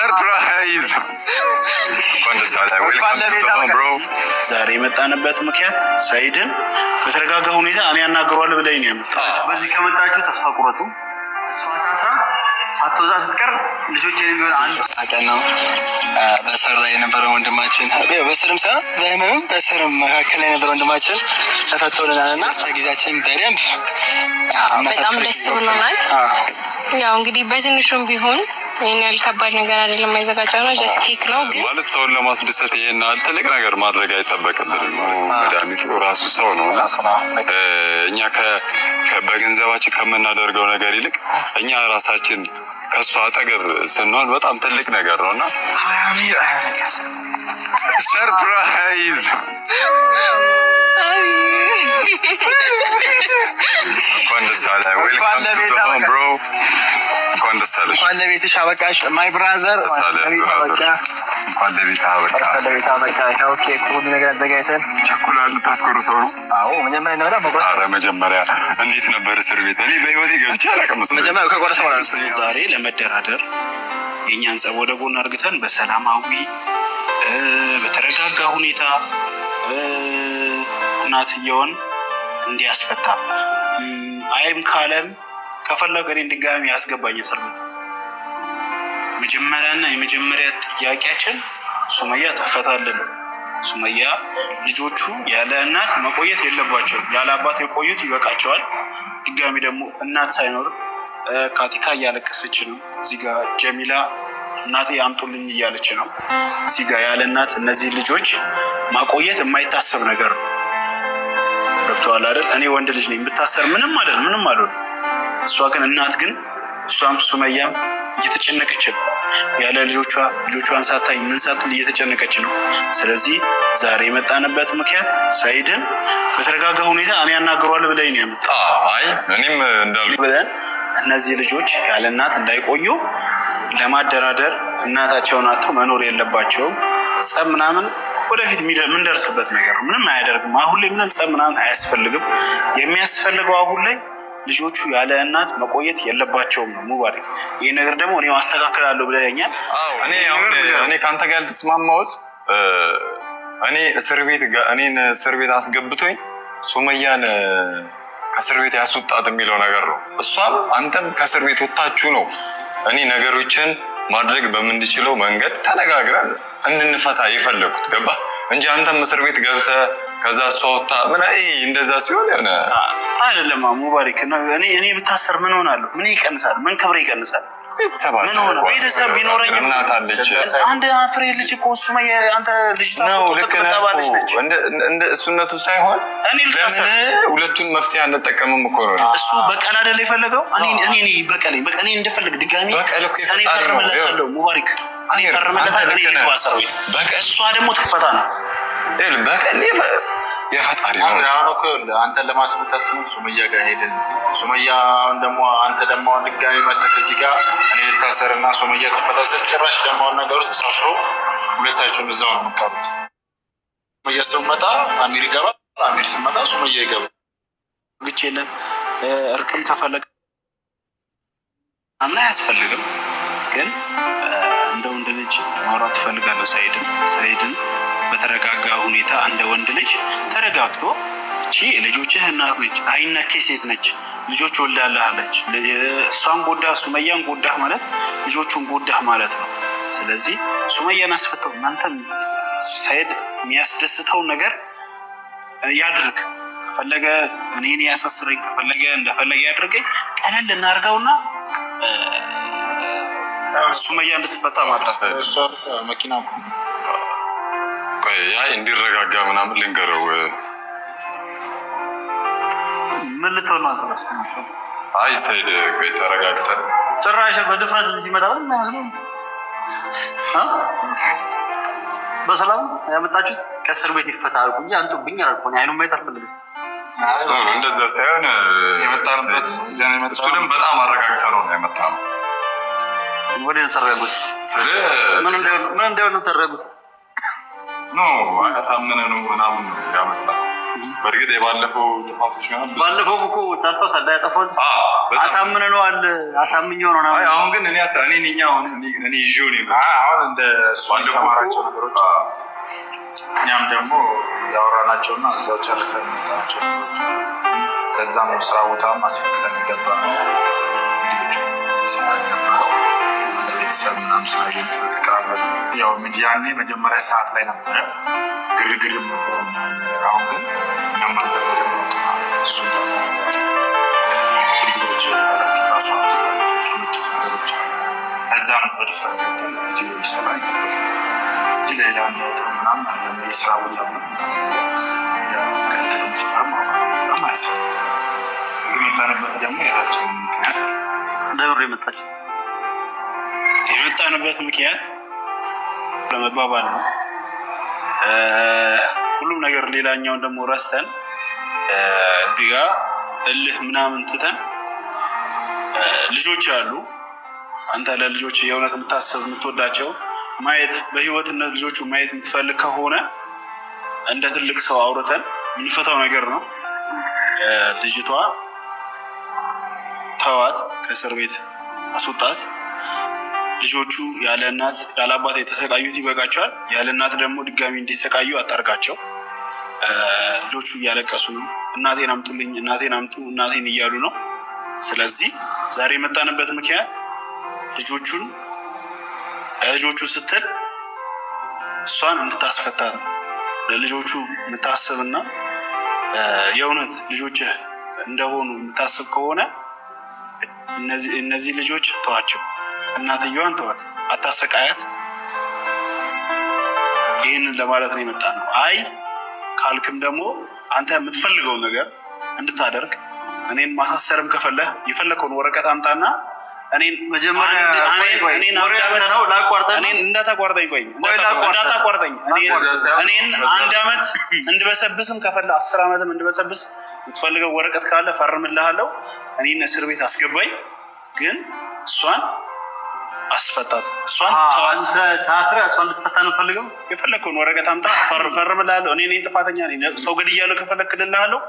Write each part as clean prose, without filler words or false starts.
ሰርፕራይዝ ዛሬ የመጣንበት ምክንያት ሰይድን በተረጋጋ ሁኔታ እኔ ያናገሯል ብለኝ ነው የመጣው። በዚህ ከመጣችሁ ተስፋ ቁረጡ። እሷ ታስራ ሳትወጣ ስትቀር ልጆች የሚሆን አንድ አቀን ነው። በስር ላይ የነበረ ወንድማችን በስርም ሳይሆን በህመምም በስርም መካከል ላይ የነበረ ወንድማችን ተፈቶልናል እና ጊዜያችን በደንብ በጣም ደስ ብሎናል። ያው እንግዲህ በትንሹም ቢሆን ይሄን ያህል ከባድ ነገር አይደለም። የማይዘጋጀው ነው ጀስት ኬክ ነው። ግን ማለት ሰውን ለማስደሰት ይሄን ያህል ትልቅ ነገር ማድረግ አይጠበቅብንም። መድኃኒቱ ራሱ ሰው ነው እና እኛ በገንዘባችን ከምናደርገው ነገር ይልቅ እኛ ራሳችን ከእሱ አጠገብ ስንሆን በጣም ትልቅ ነገር ነው እና ሰርፕራይዝ እንኳን ለቤትሽ አበቃሽ ማይ ብራዘር። እንኳን ለቤት አበቃ። ሁሉ ነገር አዘጋጅተን ቸኩላል። ታስቆሩ ሰው ነው። አዎ መጀመሪያ እንዴት ነበር እስር ቤት? እኔ በህይወቴ ገብቼ አላውቅም። ዛሬ ለመደራደር የእኛን ጸብ ወደ ጎን አድርገን በሰላማዊ በተረጋጋ ሁኔታ እናትየውን እንዲያስፈታ አይም ካለም ከፈለገ እኔን ድጋሚ ያስገባኝ እስር ቤት። መጀመሪያና የመጀመሪያ ጥያቄያችን ሱመያ ተፈታልን። ሱመያ ልጆቹ ያለ እናት መቆየት የለባቸውም። ያለ አባት የቆዩት ይበቃቸዋል። ድጋሚ ደግሞ እናት ሳይኖር ካቲካ እያለቀሰች ነው። እዚህ ጋር ጀሚላ እናቴ አምጡልኝ እያለች ነው። እዚህ ጋር ያለ እናት እነዚህ ልጆች ማቆየት የማይታሰብ ነገር ነው። ገብቶሃል አይደል? እኔ ወንድ ልጅ ነኝ፣ ብታሰር ምንም አልሆንም። እሷ ግን እናት ግን እሷም ሱመያም እየተጨነቀች ነው። ያለ ልጆቿን ሳታይ ምን ሳትል እየተጨነቀች ነው። ስለዚህ ዛሬ የመጣንበት ምክንያት ሰይድን በተረጋጋ ሁኔታ እኔ ያናገሯል ብለኝ ነው የመጣው። አይ እኔም እንዳልኩ ብለን እነዚህ ልጆች ያለ እናት እንዳይቆዩ ለማደራደር እናታቸውን አጥተው መኖር የለባቸውም። ጸብ ምናምን ወደፊት የምንደርስበት ነገር ነው። ምንም አያደርግም። አሁን ላይ ምንም ጸብ ምናምን አያስፈልግም። የሚያስፈልገው አሁን ላይ ልጆቹ ያለ እናት መቆየት የለባቸውም ነው። ሙባሪክ ይህ ነገር ደግሞ እኔ ማስተካከላለሁ ብለኸኛል። እኔ ከአንተ ጋር ያልተስማማሁት እኔን እስር ቤት አስገብቶኝ ሱመያን ከእስር ቤት ያስወጣት የሚለው ነገር ነው። እሷም አንተም ከእስር ቤት ወጣችሁ ነው እኔ ነገሮችን ማድረግ በምንችለው መንገድ ተነጋግረን እንድንፈታ የፈለኩት ገባ እንጂ አንተም እስር ቤት ገብተህ ከዛ እሷ ወጣ ምን እንደዛ ሲሆን የሆነ አይደለም። ሙባሪክ እኔ ብታሰር ምን ሆናለሁ? ምን ይቀንሳል? ምን ክብር ይቀንሳል? ቤተሰብ ቢኖረኝ እናት አለች። አንድ ፍሬ ልጅ እኮ ሱመያ አንተ ልጅ እንደ እሱነቱ ሳይሆን ለምን ሁለቱን መፍትሄ አንጠቀምም እኮ ነው። እሱ በቀል አይደለ የፈለገው። እኔ በቀለኝ እኔ እንደፈለግ ድጋሚ እኔ ፈርምለታለሁ። ሙባሪክ እኔ ፈርምለታለሁ። እኔ ልግባ እስር ቤት። እሷ ደግሞ ትፈታ ነው በቀል የፈጣሪ ነው። አሁን እኮ አንተን ለማስመታት ስም ሱመያ ጋር ሄድን። ሱመያ ደግሞ አንተ ደግሞ ድጋሚ መጥተህ እዚህ ጋር እኔ ልታሰርና ሱመያ ተፈታ ስል ጭራሽ ደግሞ ነገሩ ተሳስሮ ሁለታችሁም እዛው ነው የምትቀሩት። ሱመያ ስትመጣ አሚር ይገባል፣ አሚር ስትመጣ ሱመያ ይገባል። ግጭለት እርቅም ከፈለገ አምና አያስፈልግም። ግን እንደ ወንድ ልጅ ማውራት ትፈልጋለሁ ሰይድን በተረጋጋ ሁኔታ እንደ ወንድ ልጅ ተረጋግቶ እቺ ልጆችህ እናት ነች፣ አይነኬ ሴት ነች፣ ልጆች ወልዳለች። እሷን ጎዳህ ሱመያን ጎዳህ ማለት ልጆቹን ጎዳህ ማለት ነው። ስለዚህ ሱመያን አስፈተው እናንተም ሰይድ የሚያስደስተው ነገር ያድርግ። ከፈለገ እኔን ያሳስረኝ፣ ከፈለገ እንደፈለገ ያድርገኝ። ቀለል እናድርገውና ሱመያ እንድትፈታ ማድረግ መኪና እንዲረጋጋ ምናምን ልንገረው። ምን ልትሆን ነው? አይ ሰይድ ተረጋግተን ጭራሽ በድፍረት እዚህ ሲመጣ በሰላም ያመጣችሁት ከእስር ቤት ይፈታ አልኩ እንጂ አንጡብኝ አላልኩ። አይኑን ማየት አልፈልግም። እንደዛ ሳይሆን የመጣንበት እሱንም በጣም አረጋግተ ነው የመጣነው። ወደ ተረጋጉት። ምን እንደሆነ ተረጋጉት። አያሳምነን ነው ምናምን ነው ያመጣ በእርግጥ የባለፈው ጥፋቶች ነው። ባለፈው እኮ ታስታውሳለህ? ያጠፋሁት አሳምነነዋል፣ አሳምኜው ነው። አሁን ግን እኔ ይዤው ነው አሁን እንደ እሱ ተማራቸው ነገሮች እኛም ደግሞ ያወራናቸውና እዛው ጨርሰን የመጣናቸው ነገሮች ከዛም ስራ ቦታም አስፈቅደን የገባ ቤተሰብ ምናምን ስናገኝ ስለተቀራረብ ያው ያኔ መጀመሪያ ሰዓት ላይ ነበረ ግርግር ነበረ ነገር። አሁን ግን እኛም አንተ በደንብ እሱ ትግሎች ራሱ ምጡት ነገሮች እዛም በድፍረት ቪዲዮ ይሰራ ይጠበቅ እንጂ ሌላ ነጥብ ምናምን አለ የስራ ቦታ ግርግር መፍጠርም አያስፈልግም። የመጣንበት ደግሞ የራችን ምክንያት እንደምር የመጣች የመጣንበት ምክንያት ለመባባል ነው። ሁሉም ነገር ሌላኛውን ደግሞ ረስተን እዚህ ጋር እልህ ምናምን ትተን ልጆች አሉ። አንተ ለልጆች የእውነት የምታስብ የምትወዳቸው ማየት በህይወትነት ልጆቹ ማየት የምትፈልግ ከሆነ እንደ ትልቅ ሰው አውርተን የሚፈታው ነገር ነው። ልጅቷ ተዋት፣ ከእስር ቤት አስወጣት። ልጆቹ ያለ እናት ያለ አባት የተሰቃዩት ይበቃቸዋል። ያለ እናት ደግሞ ድጋሚ እንዲሰቃዩ አጣርጋቸው። ልጆቹ እያለቀሱ ነው። እናቴን አምጡልኝ፣ እናቴን አምጡ፣ እናቴን እያሉ ነው። ስለዚህ ዛሬ የመጣንበት ምክንያት ለልጆቹ ስትል እሷን እንድታስፈታት ነው። ለልጆቹ የምታስብና የእውነት ልጆችህ እንደሆኑ የምታስብ ከሆነ እነዚህ ልጆች ተዋቸው። እናትየዋን ተዋት፣ አታሰቃያት። ይህንን ለማለት ነው የመጣ ነው። አይ ካልክም ደግሞ አንተ የምትፈልገውን ነገር እንድታደርግ እኔን ማሳሰርም ከፈለህ የፈለከውን ወረቀት አምጣና እኔን መጀመሪያ እንዳታቋርጠኝ እኔን 1 ዓመት እንድበሰብስም ከፈለህ 10 ዓመትም እንድበሰብስ የምትፈልገው ወረቀት ካለ ፈርምልሃለሁ። እኔን እስር ቤት አስገባኝ፣ ግን እሷን አስፈታት። እሷን ታስረህ እሷን እንድትፈታ ነው ፈልገው። የፈለከውን ወረቀት አምጣ ፈርምልሃለሁ። እኔ ጥፋተኛ ነኝ፣ ሰው ገድያለሁ ከፈለክ እልልሃለሁ።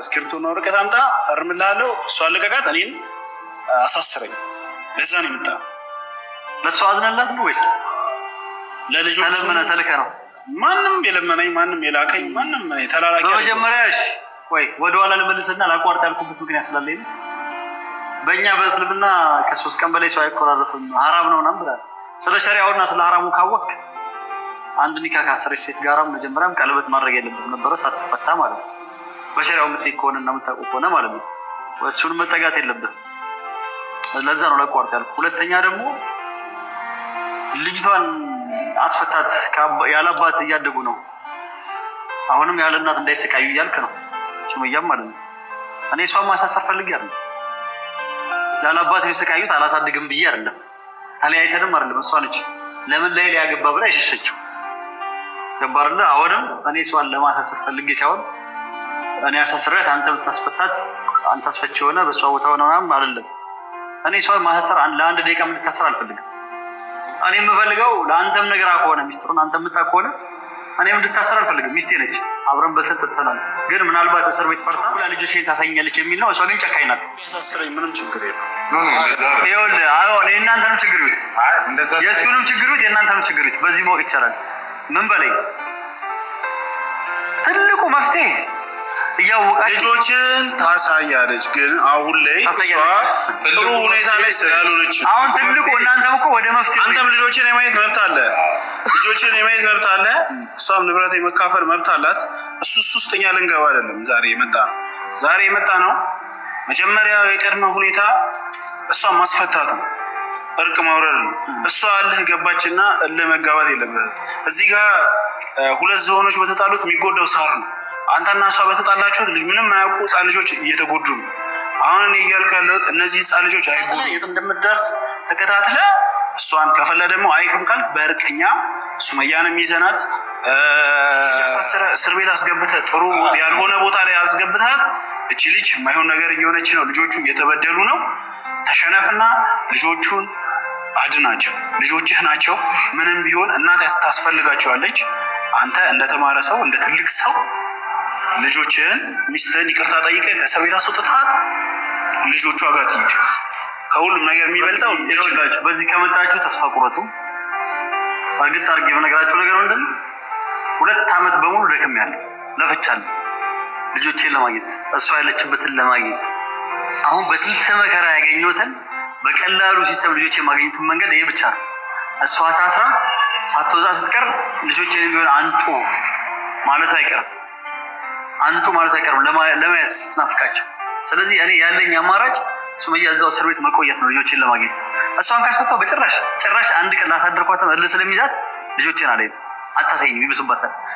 እስክሪብቶና ወረቀት አምጣ ፈርምልሃለሁ። እሷን ልቀቃት፣ እኔን አሳስረኝ። ለዛ ነው የመጣ። ለእሷ አዝነላት ነው ወይስ ለልጆቹ ተልከ ነው? ማንም የለመነኝ ማንም የላከኝ ማንም ተላላኪ። በመጀመሪያ እሺ ወይ ወደኋላ ልመልስና ላቋርጥ ያልኩበት ምክንያት ስላለኝ ነው። በእኛ በእስልምና ከ3 ቀን በላይ ሰው አይኮራረፍም ሐራም ነው ምናምን ብላል። ስለ ሸሪዓውና ስለ ሐራሙ ካወቅ አንድ ኒካ ካሰረች ሴት ጋራም መጀመሪያም ቀለበት ማድረግ የለበትም ነበረ ሳትፈታ ማለት ነው። በሸሪዓው የምትሄድ ከሆነና የምታውቁ ከሆነ ማለት ነው። እሱን መጠጋት የለብህም። ለዛ ነው ላቋርጥ ያልኩ። ሁለተኛ ደግሞ ልጅቷን አስፈታት፣ ያለአባት እያደጉ ነው። አሁንም ያለ እናት እንዳይሰቃዩ እያልክ ነው ሱመያም ማለት ነው። እኔ እሷን ማሳሰር ፈልጌያለሁ። ያለአባት ቢሰቃዩት አላሳድግም ብዬ አይደለም፣ ተለያይተንም አይደለም። እሷ ነች ለምን ላይ ሊያገባ ብላ የሸሸችው ገባርለ። አሁንም እኔ እሷን ለማሳሰር ፈልጌ ሳይሆን እኔ አሳስሬያት አንተ ብታስፈታት አንተ አስፈች ሆነ በእሷ ቦታ ሆነ ምናምን አይደለም። እኔ እሷን ማሳሰር ለ1 ደቂቃ እንድታሰር አልፈልግም። እኔ የምፈልገው ለአንተም ነገር ከሆነ ሚስጥሩን አንተ የምታውቅ ከሆነ እኔም እንድታሰር አልፈልግም። ሚስቴ ነች፣ አብረን በልተን ጠጥተናል። ግን ምናልባት እስር ቤት ፈርታ ሁላ ልጆችን ታሳኛለች የሚል ነው። እሷ ግን ጨካኝ ናት። ያሳስረኝ ምንም ችግር የለም። ይኸውልህ የእናንተንም ችግር ይሁት የእሱንም ችግር ይሁት የእናንተንም ችግር ይሁት በዚህ ማወቅ ይቻላል። ምን በላይ ትልቁ መፍትሄ እያወቃችሁ ልጆችን ታሳያለች። ግን አሁን ላይ ጥሩ ሁኔታ ላይ ስላልሆነች አሁን ትልቁ እናንተም እኮ ወደ መፍትሄ አንተም ልጆችን የማየት መብት አለ፣ እሷም ንብረት የመካፈል መብት አላት። እሱ ውስጥ እኛ ልንገባ አይደለም ዛሬ የመጣ ነው። መጀመሪያ የቀድመ ሁኔታ እሷን ማስፈታት ነው፣ እርቅ ማውረድ ነው። እሷ እልህ ገባችና እልህ መጋባት የለበትም። እዚህ ጋር 2 ዝሆኖች በተጣሉት የሚጎዳው ሳር ነው። አንተና እሷ በተጣላችሁት ልጅ ምንም አያውቁ ህፃን ልጆች እየተጎዱ ነው። አሁን እኔ እያልኩ ያለሁት እነዚህ ህፃን ልጆች አይጎዱ፣ የት እንደምትደርስ ተከታትለ እሷን ከፈለ ደግሞ አይቅም ካል በእርቅኛ ሱመያንም ይዘናት እስር ቤት አስገብተህ ጥሩ ያልሆነ ቦታ ላይ አስገብታት። እቺ ልጅ የማይሆን ነገር እየሆነች ነው፣ ልጆቹ እየተበደሉ ነው። ተሸነፍና ልጆቹን አድናቸው። ልጆችህ ናቸው። ምንም ቢሆን እናት ታስፈልጋቸዋለች። አንተ እንደተማረ ሰው እንደ ትልቅ ሰው ልጆችን ሚስትህን ይቅርታ ጠይቀህ ከእስር ቤት አስወጥተሃት ልጆቿ ጋር ትሂድ። ከሁሉም ነገር የሚበልጠው በዚህ ከመጣችሁ ተስፋ ቁረጡ። እርግጥ አድርጌ በነገራችሁ ነገር ምንድን ነው 2 ዓመት በሙሉ ደክሜያለሁ፣ ለፍቻለሁ ልጆቼን ለማግኘት እሷ ያለችበትን ለማግኘት። አሁን በስንት መከራ ያገኘሁትን በቀላሉ ሲስተም ልጆቼን ማግኘትን መንገድ ይሄ ብቻ ነው። እሷ ታስራ ሳትወጣ ስትቀር ልጆቼን ቢሆን አንጡ ማለት አይቀርም፣ አንጡ ማለት አይቀርም ለማያዝ ስናፍቃቸው። ስለዚህ እኔ ያለኝ አማራጭ ሱመያ እዛው እስር ቤት መቆየት ነው ልጆቼን ለማግኘት። እሷን ካስፈታው ጭራሽ አንድ ቀን ላሳደርኳት እልህ ስለሚይዛት ልጆቼን አለኝ አታሳይኝ ይብስባታል።